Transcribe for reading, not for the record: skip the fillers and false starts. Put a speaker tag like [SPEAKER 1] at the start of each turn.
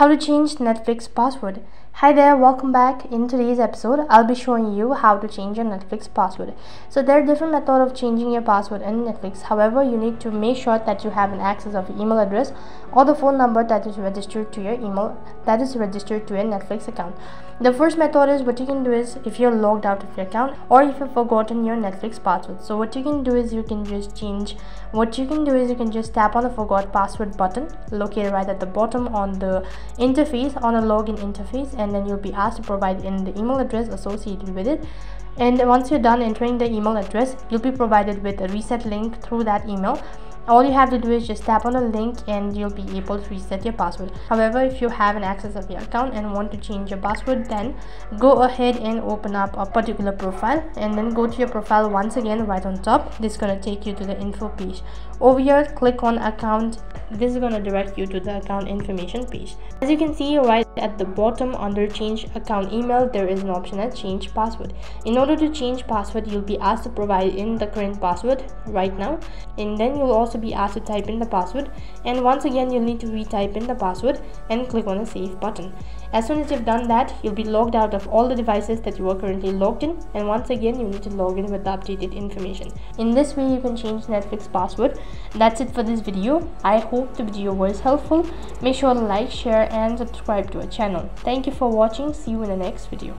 [SPEAKER 1] How to change Netflix password. Hi there, welcome back. In today's episode I'll be showing you how to change your Netflix password. So there are different methods of changing your password in Netflix. However, you need to make sure that you have an access of your email address or the phone number that is registered to your email, that is registered to your Netflix account. The first method is, what you can do is, if you're logged out of your account or if you've forgotten your Netflix password, so what you can do is you can just tap on the forgot password button located right at the bottom on the interface, on a login interface, and then you'll be asked to provide in the email address associated with it. And once you're done entering the email address, you'll be provided with a reset link through that email. All you have to do is just tap on the link and you'll be able to reset your password. However, if you have an access of your account and want to change your password, then go ahead and open up a particular profile and then go to your profile once again right on top. This is going to take you to the info page. Over here, click on account. This is going to direct you to the account information page. As you can see right at the bottom under change account email, there is an option as change password. In order to change password, you'll be asked to provide in the current password right now, and then you'll also be asked to type in the password, and once again you'll need to retype in the password and click on the save button. As soon as you've done that, you'll be logged out of all the devices that you are currently logged in, and once again you need to log in with the updated information. In this way you can change Netflix password. That's it for this video. I hope the video was helpful. Make sure to like, share and subscribe to our channel. Thank you for watching. See you in the next video.